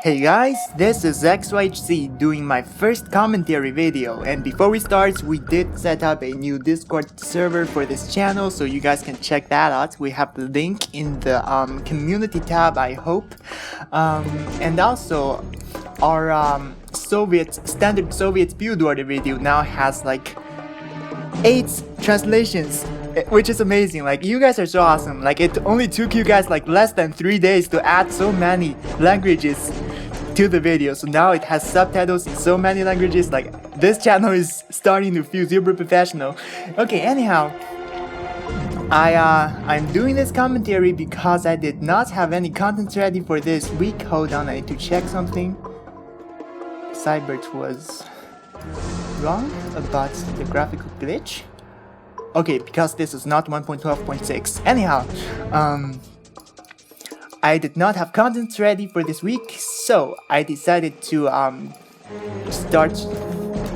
Hey guys, this is XYHC doing my first commentary video, and before we start, we did set up a new Discord server for this channel, so you guys can check that out. We have the link in the community tab, I hope. And also, our standard Soviet build order video now has like 8 translations, which is amazing. Like, you guys are so awesome. Like, it only took you guys like less than 3 days to add so many languages to the video, so now it has subtitles in so many languages. Like, this channel is starting to feel super professional. Okay, anyhow, I'm doing this commentary because I did not have any content ready for this week. Hold on, I need to check something. Cybert was wrong about the graphical glitch. Okay, because this is not 1.12.6. Anyhow, I did not have content ready for this week, so I decided to start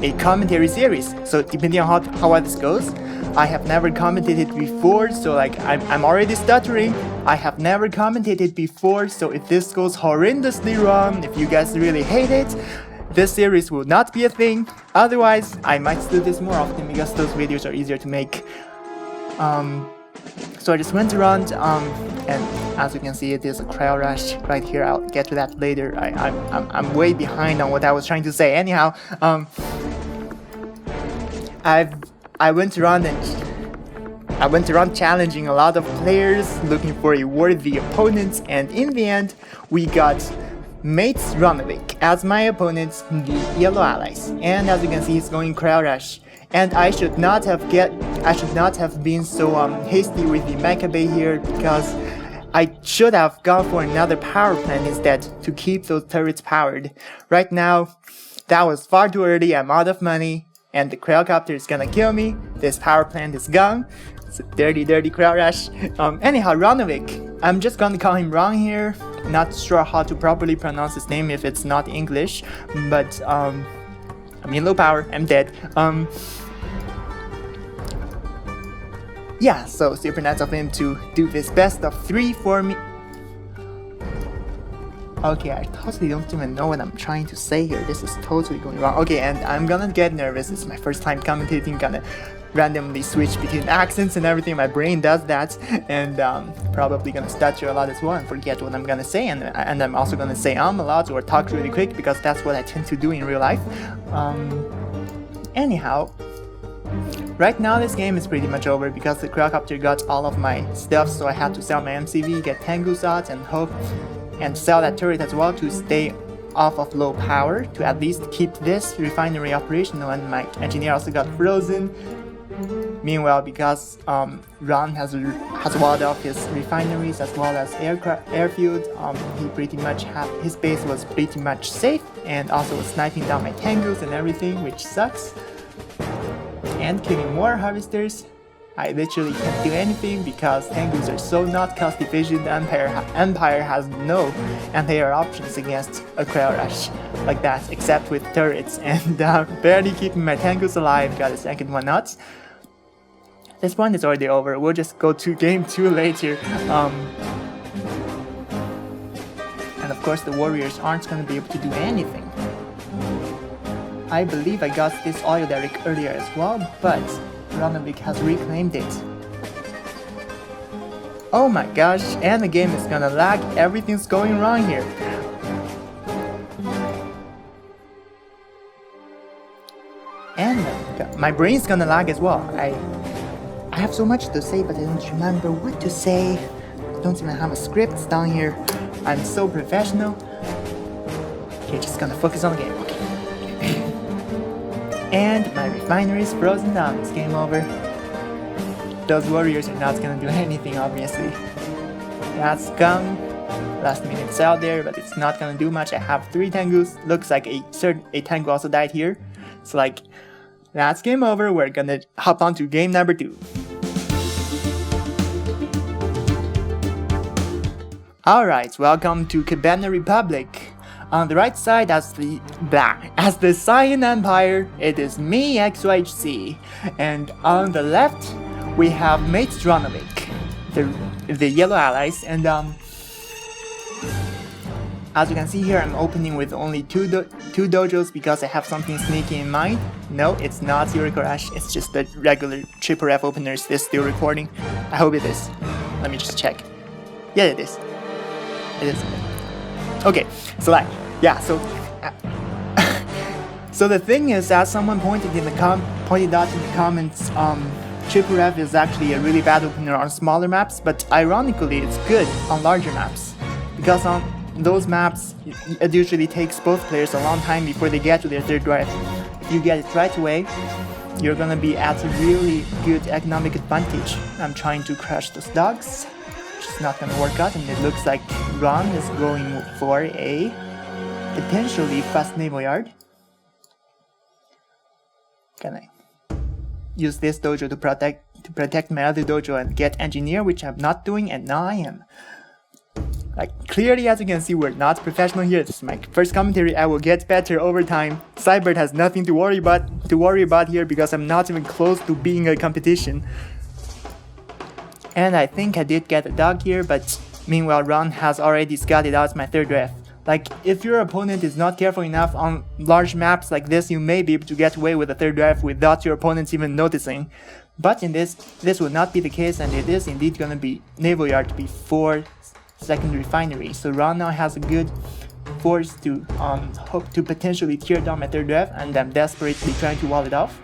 a commentary series. So depending on how this goes, I have never commented it before, so like I'm already stuttering. I have never commented it before, so if this goes horrendously wrong, if you guys really hate it, this series will not be a thing. Otherwise, I might do this more often because those videos are easier to make. So I just went around, and as you can see, it is a cryo rush right here. I'll get to that later. I'm way behind on what I was trying to say. Anyhow, I went around challenging a lot of players, looking for a worthy opponent, and in the end, we got m8s Ronovic as my opponent, the Yellow Allies. And as you can see, he's going cryo rush. And I should not have been so hasty with the mecha bay here, because I should have gone for another power plant instead to keep those turrets powered. Right now, that was far too early. I'm out of money, and the Cryocopter is gonna kill me. This power plant is gone. It's a dirty cryo rush. Anyhow, Ronovic. I'm just gonna call him Ron here. Not sure how to properly pronounce his name if it's not English, but I'm in low power, I'm dead. Yeah, so super nice of him to do this best of 3 for me. Okay, I totally don't even know what I'm trying to say here. This is totally going wrong. Okay, and I'm gonna get nervous. It's my first time commentating, gonna randomly switch between accents and everything. My brain does that, and probably gonna stutter a lot as well and forget what I'm gonna say, and I'm also gonna say a lot or talk really quick because that's what I tend to do in real life. Anyhow, right now this game is pretty much over because the Cryocopter got all of my stuff, so I had to sell my MCV, get Tengu shots, and sell that turret as well to stay off of low power, to at least keep this refinery operational, and my engineer also got frozen. Meanwhile, because Ron has walled off his refineries as well as airfield, he pretty much his base was pretty much safe, and also was sniping down my Tengus and everything, which sucks. And killing more harvesters. I literally can't do anything because Tengus are so not cost efficient. Empire has no anti-air options against a cryo rush like that, except with turrets, and barely keeping my Tengus alive. Got a second one out. This point is already over. We'll just go to game 2 later. And of course the warriors aren't going to be able to do anything. I believe I got this audio derrick earlier as well, but Ronovic has reclaimed it. Oh my gosh, and the game is gonna lag. Everything's going wrong here. And my brain's gonna lag as well. I have so much to say, but I don't remember what to say. I don't even have a script down here. I'm so professional. Okay, just gonna focus on the game. Okay. And my refinery is frozen down. It's game over. Those warriors are not gonna do anything, obviously. That's gone. Last minute sell there, but it's not gonna do much. I have 3 Tengus. Looks like a Tengu also died here. So like, that's game over. We're gonna hop on to game number 2. Alright, welcome to Cabana Republic. On the right side, as the Cyan Empire, it is me, XYHC, and on the left, we have m8s Ronovic, the Yellow Allies, and As you can see here, I'm opening with only two dojos because I have something sneaky in mind. No, it's not Zero Crash, it's just the regular triple F openers. This still recording. I hope it is. Let me just check. Yeah, it is. It is. Okay, so like, yeah, so so the thing is that someone pointed out in the comments, triple F is actually a really bad opener on smaller maps, but ironically, it's good on larger maps because on those maps, it usually takes both players a long time before they get to their third drive. If you get it right away, you're gonna be at a really good economic advantage. I'm trying to crush those dogs, which is not gonna work out, and it looks like Ron is going for a potentially fast naval yard. Can I use this dojo to protect my other dojo and get engineer, which I'm not doing, and now I am. Like, clearly, as you can see, we're not professional here. This is my first commentary. I will get better over time. Cybert has nothing to worry about here because I'm not even close to being a competition. And I think I did get a dog here, but meanwhile, Ron has already scouted out my third ref. Like, if your opponent is not careful enough on large maps like this, you may be able to get away with a third ref without your opponents even noticing. But in this would not be the case, and it is indeed gonna be naval yard before second refinery. So Ron now has a good force to hope to potentially tear down my third ref, and I'm desperately trying to wall it off.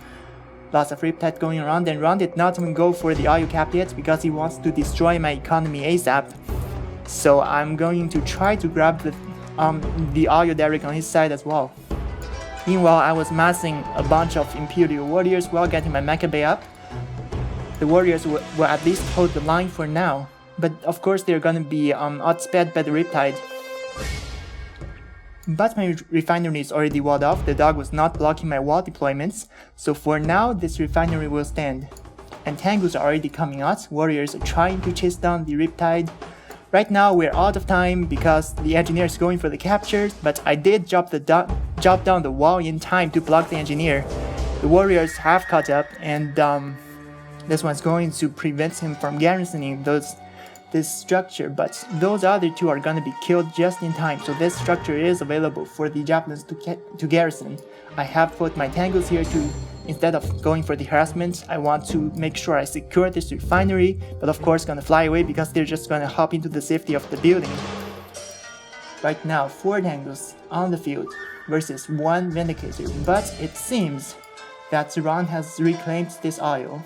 Lots of riptide going around, and Ron did not even go for the audio cap yet because he wants to destroy my economy ASAP. So I'm going to try to grab the audio derrick on his side as well. Meanwhile, I was massing a bunch of Imperial warriors while getting my mecha bay up. The warriors will at least hold the line for now. But of course they're gonna be outsped by the riptide. But my refinery is already walled off. The dog was not blocking my wall deployments, so for now this refinery will stand. And Tengus are already coming out. Warriors are trying to chase down the riptide. Right now we're out of time because the engineer is going for the captures, but I did drop down the wall in time to block the engineer. The warriors have caught up, and this one's going to prevent him from garrisoning this structure, but those other two are gonna be killed just in time, so this structure is available for the javelins to garrison. I have put my Tengus here to, instead of going for the harassment, I want to make sure I secure this refinery, but of course gonna fly away because they're just gonna hop into the safety of the building. Right now, 4 Tengus on the field versus 1 Vindicator, but it seems that Ron has reclaimed this oil.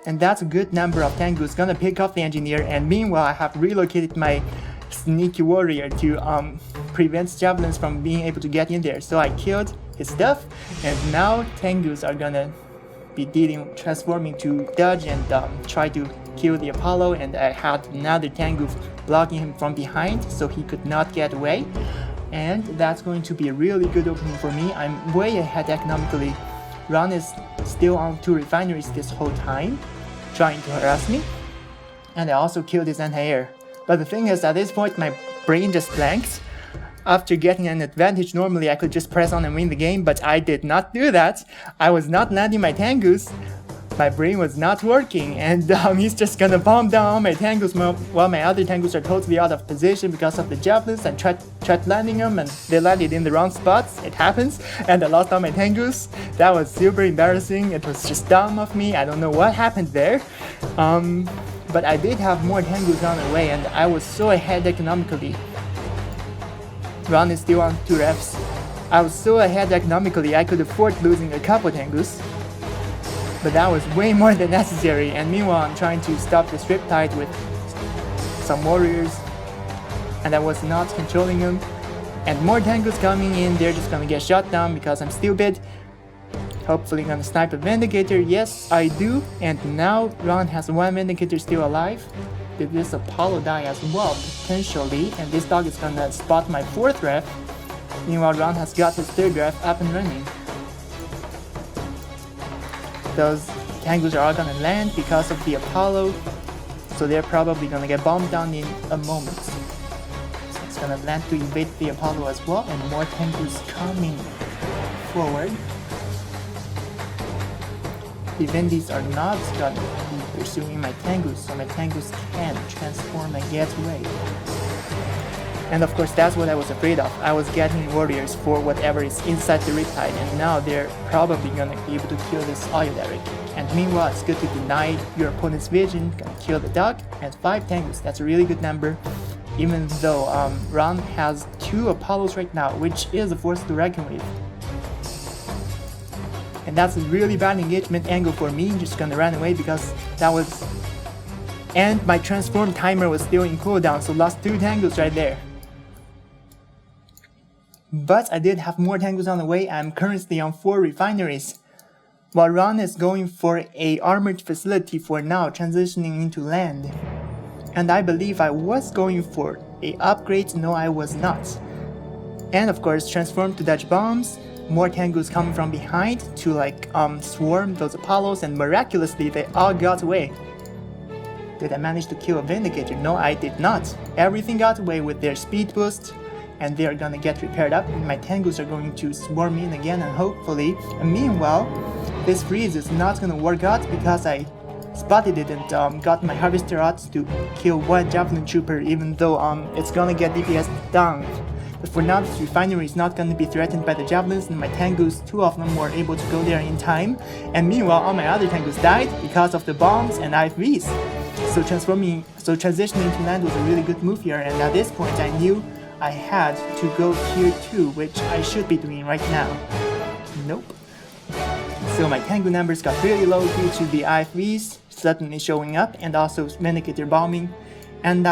And that's a good number of Tengus gonna pick off the engineer, and meanwhile I have relocated my sneaky warrior to prevent javelins from being able to get in there. So I killed his stuff, and now Tengus are gonna be transforming to dodge and try to kill the Apollo, and I had another Tengu blocking him from behind so he could not get away. And that's going to be a really good opening for me. I'm way ahead economically. Ron is still on 2 refineries this whole time, trying to harass me, and I also killed his anti-air. But the thing is, at this point my brain just blanks. After getting an advantage, normally I could just press on and win the game, but I did not do that. I was not landing my Tengus. My brain was not working, and he's just gonna bomb down all my Tengus while my other Tengus are totally out of position because of the javelins. And tried landing them, and they landed in the wrong spots. It happens, and I lost all my Tengus. That was super embarrassing. It was just dumb of me. I don't know what happened there. But I did have more Tengus on the way, and I was so ahead economically. Ron is still on 2 refs. I was so ahead economically I could afford losing a couple Tengus. But that was way more than necessary, and meanwhile I'm trying to stop this riptide with some warriors, and I was not controlling them. And more Tengus coming in, they're just gonna get shot down because I'm stupid. Hopefully gonna snipe a Vindicator. Yes, I do. And now Ron has 1 Vindicator still alive. Did this Apollo die as well? Potentially. And this dog is gonna spot my 4th ref. Meanwhile, Ron has got his 3rd ref up and running. Those Tengus are all gonna land because of the Apollo, so they're probably gonna get bombed down in a moment. So it's gonna land to evade the Apollo as well, and more Tengus coming forward. The Vindis are not gonna be pursuing my Tengus, so my Tengus can transform and get away. And of course that's what I was afraid of. I was getting warriors for whatever is inside the Riptide, and now they're probably gonna be able to kill this Oil-Derrick. And meanwhile, it's good to deny your opponent's vision, gonna kill the dog, and 5 Tengus. That's a really good number. Even though Ron has 2 Apollos right now, which is a force to reckon with. And that's a really bad engagement angle for me. Just gonna run away because that was... And my transform timer was still in cooldown, so lost 2 Tengus right there. But I did have more Tengus on the way. I'm currently on 4 refineries. While Ron is going for a armored facility for now, transitioning into land. And I believe I was going for a upgrade. No, I was not. And of course, transform to dodge bombs. More Tengus coming from behind to like swarm those Apollos, and miraculously they all got away. Did I manage to kill a Vindicator? No, I did not. Everything got away with their speed boost, and they are gonna get repaired up, and my Tengus are going to swarm in again, and hopefully, and meanwhile, this freeze is not gonna work out because I spotted it and got my Harvester out to kill 1 Javelin Trooper, even though it's gonna get DPS down. But for now, this refinery is not gonna be threatened by the Javelins, and my Tengus, 2 of them were able to go there in time, and meanwhile, all my other Tengus died because of the bombs and IFVs. So transitioning to land was a really good move here, and at this point I knew I had to go tier 2, which I should be doing right now. Nope. So my Tengu numbers got really low due to the IFVs suddenly showing up, and also Vindicator bombing. And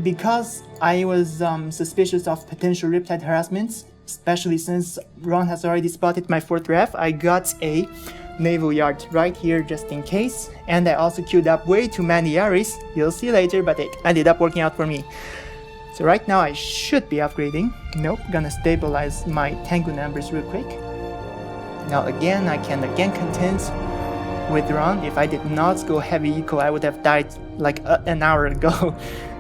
because I was suspicious of potential Riptide harassments, especially since Ron has already spotted my 4th ref, I got a naval yard right here just in case, and I also queued up way too many Yaris. You'll see later, but it ended up working out for me. So right now I should be upgrading. Nope, gonna stabilize my Tengu numbers real quick. Now again, I can contend with Ron. If I did not go heavy eco, I would have died like an hour ago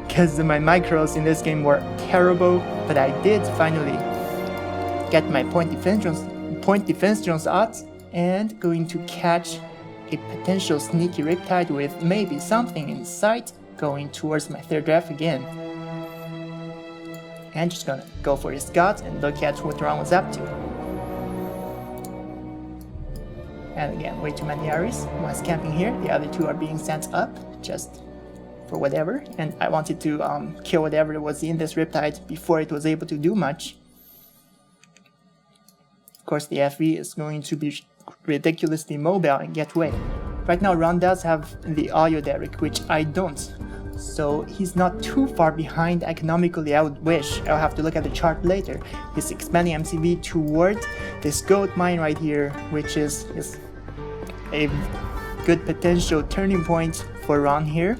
because my micros in this game were terrible, but I did finally get my point defense drones out, and going to catch a potential sneaky Riptide with maybe something in sight, going towards my 3rd ref again. And just gonna go for his scout and look at what Ron was up to. And again, way too many Aries. One's camping here, the other 2 are being sent up, just for whatever. And I wanted to kill whatever was in this Riptide before it was able to do much. Of course, the FV is going to be ridiculously mobile and get away. Right now, Ron does have the Oil-Derrick, which I don't. So he's not too far behind economically, I would wish. I'll have to look at the chart later. He's expanding MCV toward this gold mine right here, which is a good potential turning point for Ron here.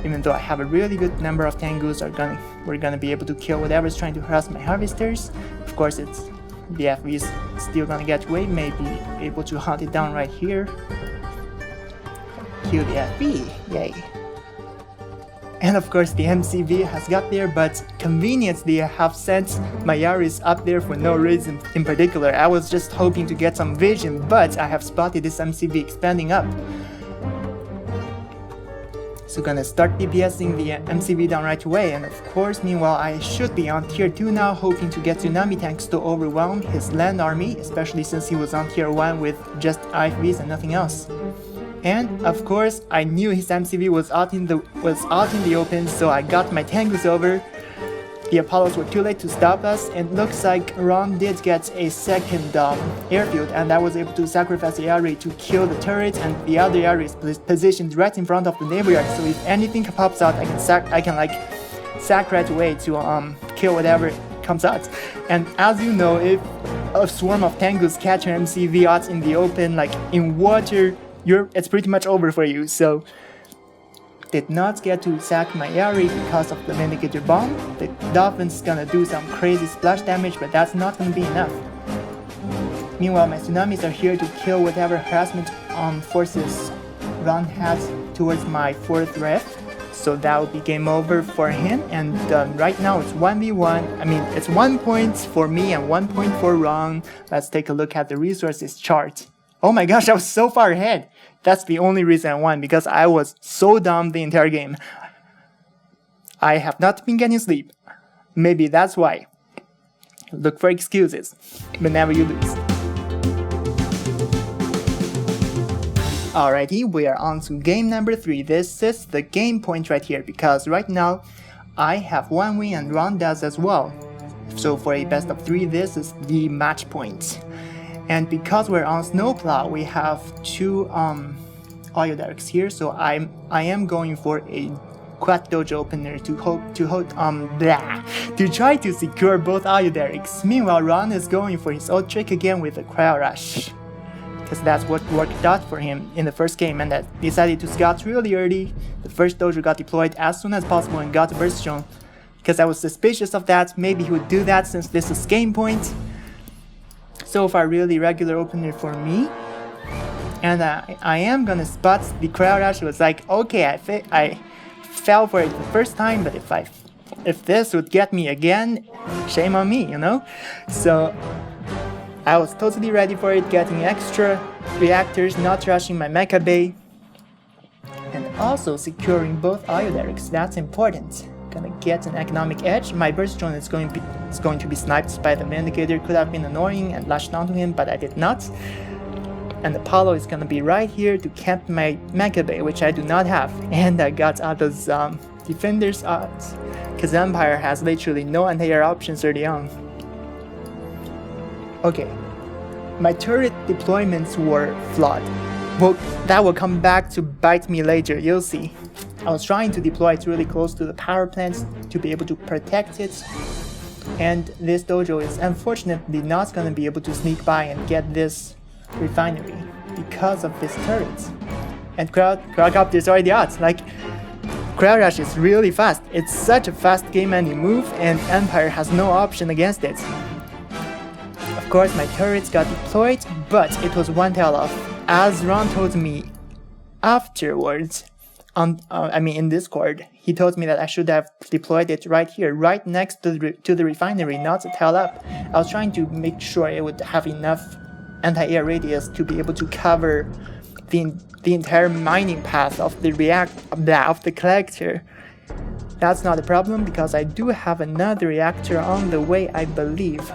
Even though I have a really good number of Tengus, we're gonna be able to kill whatever's trying to harass my Harvesters. Of course, the FV is still gonna get away, maybe able to hunt it down right here. Kill the FV, yay. And of course the MCV has got there, but conveniently I have sent my Yaris up there for no reason in particular. I was just hoping to get some vision, but I have spotted this MCV expanding up. So gonna start DPSing the MCV down right away, and of course meanwhile I should be on tier 2 now, hoping to get Tsunami tanks to overwhelm his land army, especially since he was on tier 1 with just IFVs and nothing else. And of course, I knew his MCV was out in the open, so I got my Tengus over. The Apollos were too late to stop us, and looks like Ron did get a second airfield, and I was able to sacrifice a Yari to kill the turret, and the other Yari is positioned right in front of the naval yard. So if anything pops out, I can sack right away to kill whatever comes out. And as you know, if a swarm of Tengus catch an MCV out in the open, like in water, it's pretty much over for you. So did not get to sack my Yari because of the Vindicator bomb. The Dolphin's gonna do some crazy splash damage, but that's not gonna be enough. Meanwhile, my Tsunamis are here to kill whatever harassment forces Ron has towards my 4th ref. So that would be game over for him, and right now it's 1v1. I mean, it's 1 point for me and 1 point for Ron. Let's take a look at the resources chart. Oh my gosh, I was so far ahead. That's the only reason I won, because I was so dumb the entire game. I have not been getting sleep. Maybe that's why. Look for excuses whenever you lose. Alrighty, we are on to game number 3. This is the game point right here, because right now I have 1 win and Ron does as well. So for a best of 3, this is the match point. And because we're on Snowplow, we have 2 audio directs here, so I am going for a Quad Dojo opener to try to secure both audio directs. Meanwhile, Ron is going for his old trick again with the Cryo Rush, because that's what worked out for him in the first game, and that decided to scout really early. The first dojo got deployed as soon as possible and got a burst drone, because I was suspicious of that. Maybe he would do that since this is game point. So far, really regular opener for me. And I am gonna spot the Cryo Rush. It was like, okay, I fell for it the first time, but if this would get me again, shame on me, you know? So I was totally ready for it, getting extra reactors, not rushing my mecha bay, and also securing both audio directs. That's important. Gonna get an economic edge. My burst drone is going to be sniped by the Vindicator. Could have been annoying and lashed onto him, but I did not. And the Apollo is gonna be right here to camp my mecha bay, which I do not have. And I got out those defenders odds, because Empire has literally no anti-air options early on. Okay, my turret deployments were flawed. Well, that will come back to bite me later, you'll see. I was trying to deploy it really close to the power plants to be able to protect it. And this dojo is unfortunately not gonna be able to sneak by and get this refinery because of this turret. And Cryocopters are the odds. Like, Cryo Rush is really fast. It's such a fast game ending move, and Empire has no option against it. Of course, my turrets got deployed, but it was one tail off. As Ron told me afterwards, in Discord, he told me that I should have deployed it right here, right next to the refinery, not a tail up. I was trying to make sure it would have enough anti-air radius to be able to cover the entire mining path of the collector. That's not a problem, because I do have another reactor on the way, I believe.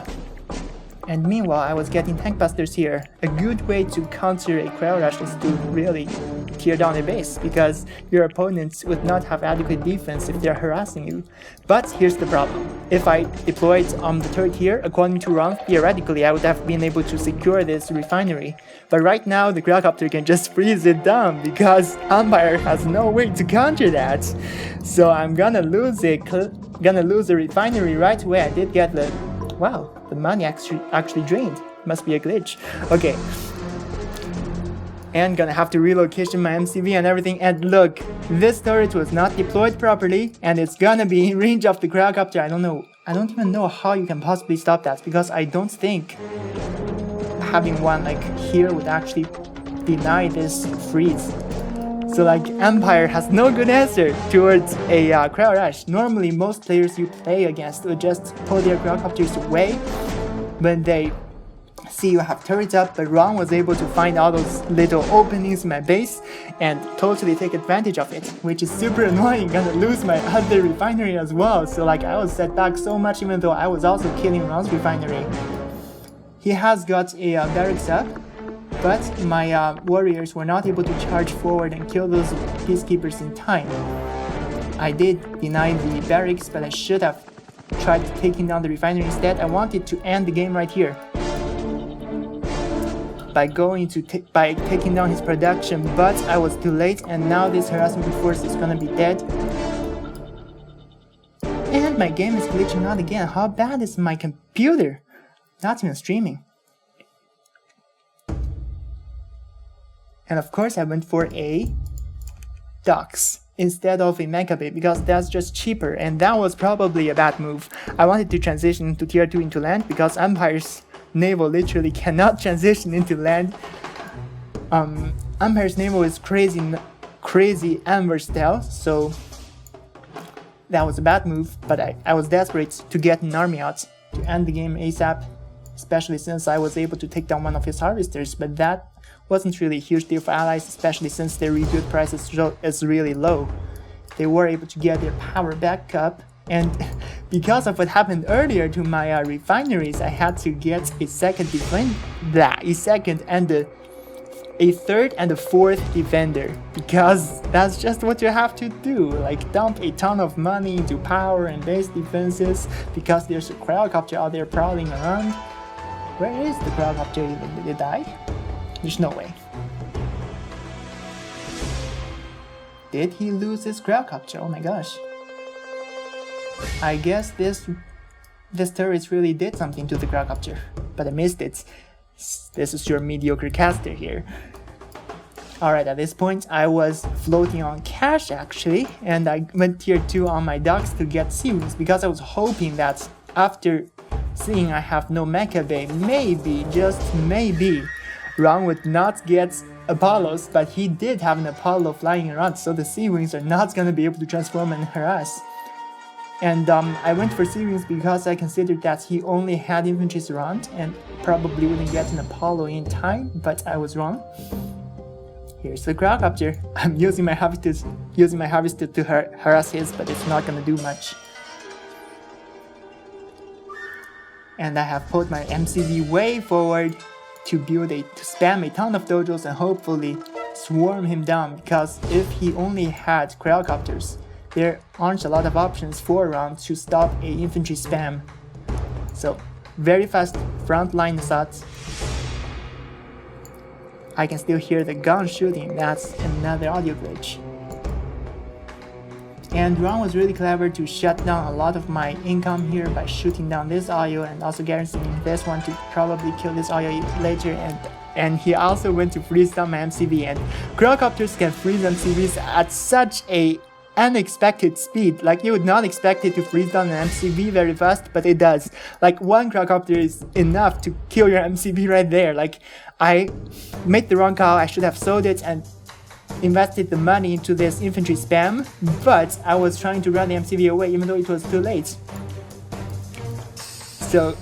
And meanwhile, I was getting tank busters here. A good way to counter a Cryo Rush is to really tear down a base, because your opponents would not have adequate defense if they're harassing you. But here's the problem. If I deployed the turret here, according to Ron, theoretically I would have been able to secure this refinery. But right now the Cryocopter can just freeze it down, because Empire has no way to counter that. So I'm gonna lose the refinery right away. I did get the... Wow, the money actually drained. Must be a glitch. Okay. And gonna have to relocation my MCV and everything. And look, this turret was not deployed properly, and it's gonna be in range of the Cryocopter. I don't even know how you can possibly stop that, because I don't think having one like here would actually deny this freeze. So like, Empire has no good answer towards a Cryo Rush. Normally most players you play against will just pull their Cryocopters away when they see you have turrets up, but Ron was able to find all those little openings in my base and totally take advantage of it, which is super annoying. Gonna lose my other refinery as well. So like, I was set back so much, even though I was also killing Ron's refinery. He has got a barracks up, but my warriors were not able to charge forward and kill those peacekeepers in time. I did deny the barracks, but I should have tried taking down the refinery instead. I wanted to end the game right here by taking down his production, but I was too late, and now this harassment force is gonna be dead. And my game is glitching out again. How bad is my computer? Not even streaming. And of course I went for a docks instead of a mecha bay, because that's just cheaper, and that was probably a bad move. I wanted to transition into tier 2 into land, because Empire's naval literally cannot transition into land. Empire's naval is crazy Amber style, so that was a bad move, but I was desperate to get an army out to end the game ASAP, especially since I was able to take down one of his harvesters, but that wasn't really a huge deal for allies, especially since their rebuild price is really low. They were able to get their power back up, and because of what happened earlier to my refineries, I had to get a second a third and a fourth defender, because that's just what you have to do, like dump a ton of money into power and base defenses, because there's a Cryocopter out there prowling around. Where is the Cryocopter even? Did it die? There's no way. Did he lose his Cryocopter? Oh my gosh. I guess this turret really did something to the Cryocopter, but I missed it. This is your mediocre caster here. Alright, at this point I was floating on cash actually, and I went tier 2 on my docks to get sea wings, because I was hoping that after seeing I have no mecha bay, maybe, just maybe, Ron would not get Apollos, but he did have an Apollo flying around, so the sea wings are not gonna be able to transform and harass. And I went for sea wings because I considered that he only had infantries around and probably wouldn't get an Apollo in time, but I was wrong. Here's the Cryocopter. I'm using my harvester to harass his, but it's not gonna do much. And I have put my MCV way forward to spam a ton of dojos and hopefully swarm him down, because if he only had Cryocopters, there aren't a lot of options for Ron to stop a infantry spam. So, very fast frontline assaults. I can still hear the gun shooting, that's another audio glitch. And Ron was really clever to shut down a lot of my income here by shooting down this audio and also garrisoning this one to probably kill this audio later, and he also went to freeze down my MCV, and Cryocopters can freeze MCVs at such a unexpected speed. Like, you would not expect it to freeze down an MCV very fast, but it does. Like, one Cryocopter is enough to kill your MCV right there. Like, I made the wrong call. I should have sold it and invested the money into this infantry spam, but I was trying to run the MCV away even though it was too late. So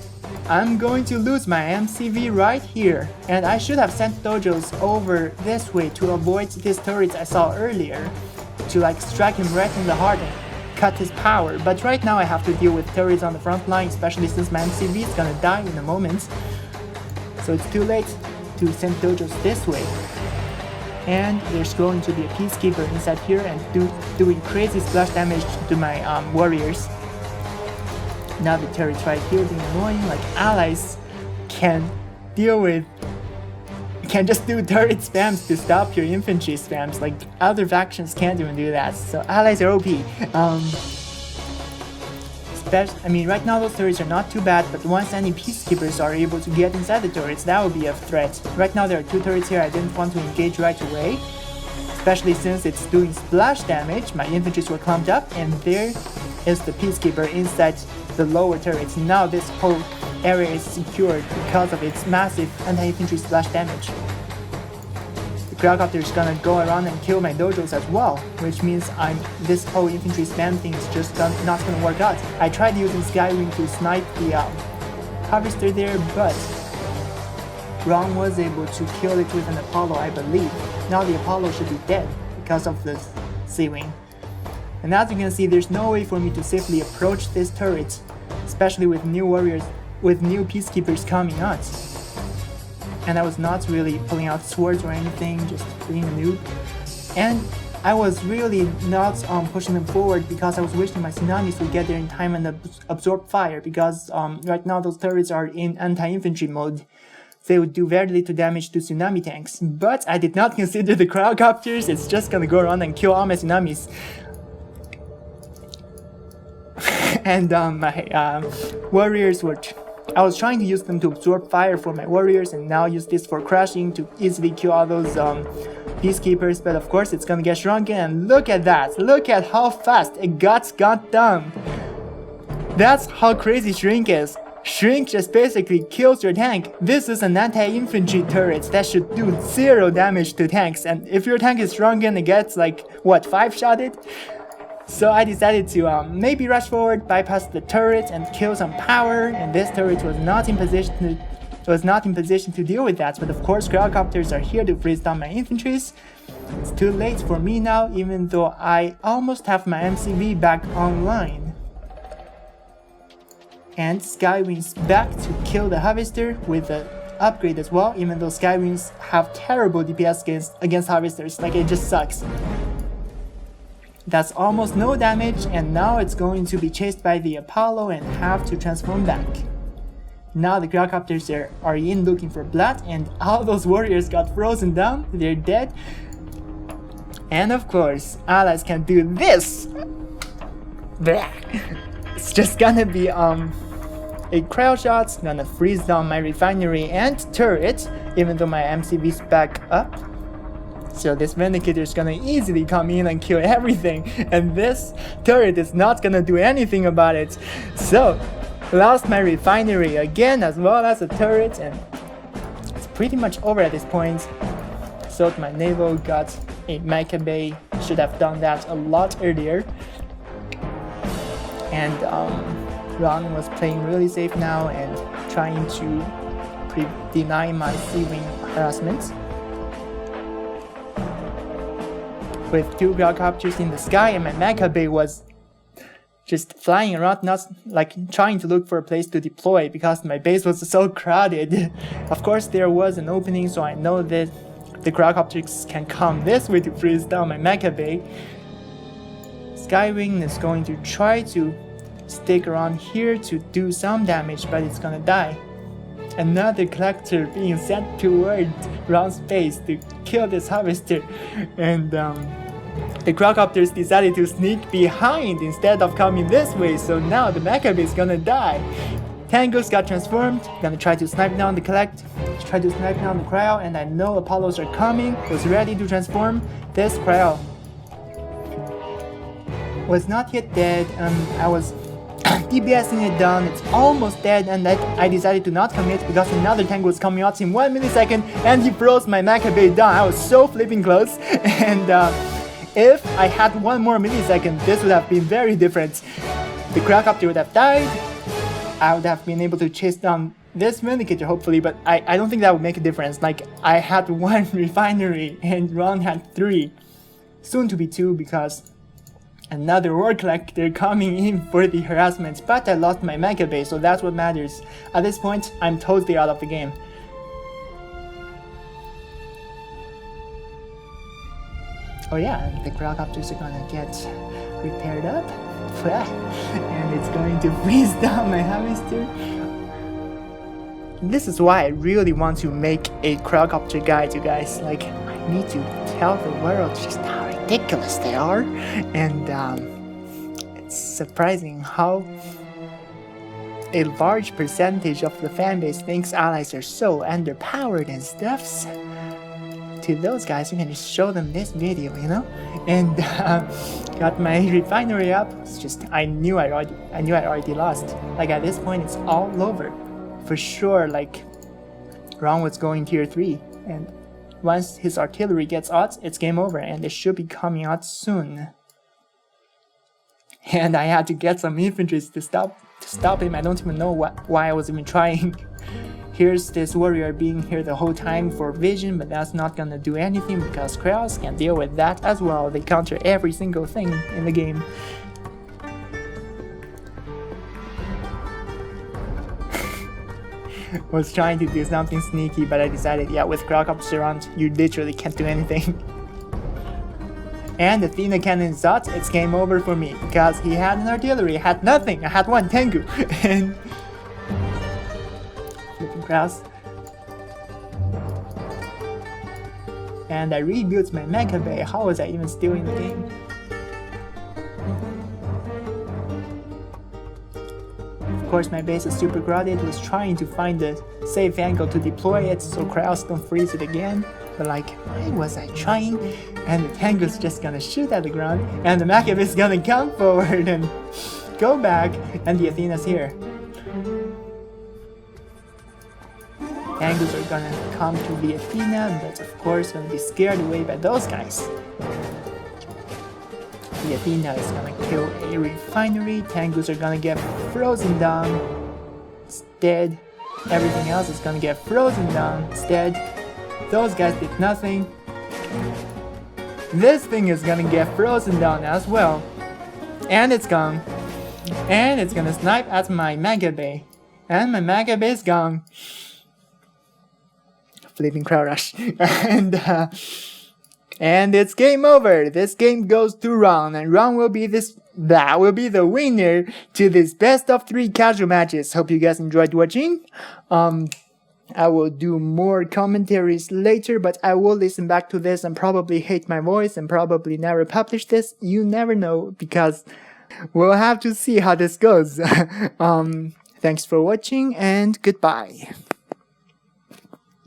I'm going to lose my MCV right here, and I should have sent dojos over this way to avoid this turret I saw earlier, to like strike him right in the heart and cut his power. But right now I have to deal with turrets on the front line, especially since my MCV is gonna die in a moment. So it's too late to send dojos this way. And there's going to be a peacekeeper inside here and doing crazy splash damage to my warriors. Now the turret's right here being annoying. Like, allies can just do turret spams to stop your infantry spams. Like, other factions can't even do that. So allies are OP. I mean, right now those turrets are not too bad, but once any peacekeepers are able to get inside the turrets, that would be a threat. Right now there are 2 turrets here I didn't want to engage right away, especially since it's doing splash damage. My infantries were clumped up, and there is the peacekeeper inside the lower turrets. Now this whole area is secured because of its massive anti-infantry splash damage. The Cryocopter is gonna go around and kill my dojos as well, which means this whole infantry spam thing is just not gonna work out. I tried using Skywing to snipe the harvester there, but Ron was able to kill it with an Apollo, I believe. Now the Apollo should be dead because of the Sea-Wing. And as you can see, there's no way for me to safely approach this turret, especially with new warriors, with new peacekeepers coming out. And I was not really pulling out swords or anything, just being a noob. And I was really not pushing them forward because I was wishing my tsunamis would get there in time and absorb fire, because right now those turrets are in anti-infantry mode. They would do very little damage to tsunami tanks. But I did not consider the Cryocopters. It's just gonna go around and kill all my tsunamis. And my warriors were... I was trying to use them to absorb fire for my warriors, and now use this for crushing to easily kill all those peacekeepers, but of course it's gonna get shrunken, and look at that! Look at how fast it got done! That's how crazy Shrink is. Shrink just basically kills your tank. This is an anti-infantry turret that should do 0 damage to tanks, and if your tank is shrunken it gets like, what, 5-shotted? So I decided to maybe rush forward, bypass the turret, and kill some power, and this turret was not in position to deal with that, but of course Cryocopters are here to freeze down my infantries. It's too late for me now, even though I almost have my MCV back online. And Skywing's back to kill the Harvester with the upgrade as well, even though Skywings have terrible DPS against Harvesters, like it just sucks. That's almost no damage, and now it's going to be chased by the Apollo and have to transform back. Now the Cryocopters are in looking for blood, and all those warriors got frozen down, they're dead. And of course, allies can do this! Bleh. It's just gonna be a cryo shot's gonna freeze down my refinery and turret, even though my MCV's back up. So this Vindicator is gonna easily come in and kill everything, and this turret is not gonna do anything about it. So, lost my refinery again as well as a turret, and it's pretty much over at this point. Sold my naval, got a Maccabee, should have done that a lot earlier. And Ron was playing really safe now and trying to deny my C-wing harassment. With 2 Cryocopters in the sky, and my Maccabee was just flying around, not like trying to look for a place to deploy because my base was so crowded. Of course there was an opening, so I know that the Cryocopters can come this way to freeze down my Maccabee. Skywing is going to try to stick around here to do some damage, but it's gonna die. Another collector being sent toward Ron's base to kill this Harvester, and the Cryocopters decided to sneak behind instead of coming this way, so now the Maccabee is gonna die. Tengu's got transformed, gonna try to snipe down the Cryo, and I know Apollos are coming, was ready to transform. This Cryo was not yet dead, I was DPSing it down, it's almost dead, and I decided to not commit because another Tengu was coming out in 1 millisecond and he froze my Maccabee down. I was so flipping close, and if I had 1 more millisecond, this would have been very different. The Cryocopter would have died, I would have been able to chase down this Vindicator hopefully, but I don't think that would make a difference. Like, I had 1 refinery and Ron had 3, soon to be 2 because another War Collector coming in for the harassment, but I lost my Maccabee, so that's what matters. At this point, I'm totally out of the game. Oh yeah, the Cryocopters are gonna get repaired up, and it's going to freeze down my Harvester. This is why I really want to make a Cryocopter guide, you guys. Like, I need to tell the world just how ridiculous they are, and it's surprising how a large percentage of the fanbase thinks allies are so underpowered and stuffs. To those guys, you can just show them this video, you know. And got my refinery up. It's just I knew I already lost. Like, at this point, it's all over for sure. Like, Ron was going tier 3, and once his artillery gets out, it's game over, and it should be coming out soon. And I had to get some infantry to stop him. I don't even know why I was even trying. Here's this warrior being here the whole time for vision, but that's not gonna do anything because Cryos can deal with that as well. They counter every single thing in the game. Was trying to do something sneaky, but I decided, yeah, with Cryocopters around, you literally can't do anything. And Athena cannon is out, it's game over for me, because he had an artillery, I had nothing, I had 1 Tengu, and flipping cross. And I rebuilt my Maccabee, how was I even still in the game? Of course, my base is super crowded, was trying to find a safe angle to deploy it so Cryos don't freeze it again. But like, why was I trying? And the Tengu's just gonna shoot at the ground, and the Maccabee is gonna come forward and go back, and the Athena's here. Tengus are gonna come to the Athena, but of course gonna be scared away by those guys. The Athena is gonna kill a refinery, Tengus are gonna get frozen down, it's dead. Everything else is gonna get frozen down, it's dead. Those guys did nothing. This thing is gonna get frozen down as well. And it's gone. And it's gonna snipe at my Mega Bay. And my Mega Bay is gone. Flipping Cryo Rush. And it's game over. This game goes to Ron, and Ron will be the winner to this best of 3 casual matches. Hope you guys enjoyed watching. I will do more commentaries later, but I will listen back to this and probably hate my voice and probably never publish this. You never know, because we'll have to see how this goes. Thanks for watching and goodbye.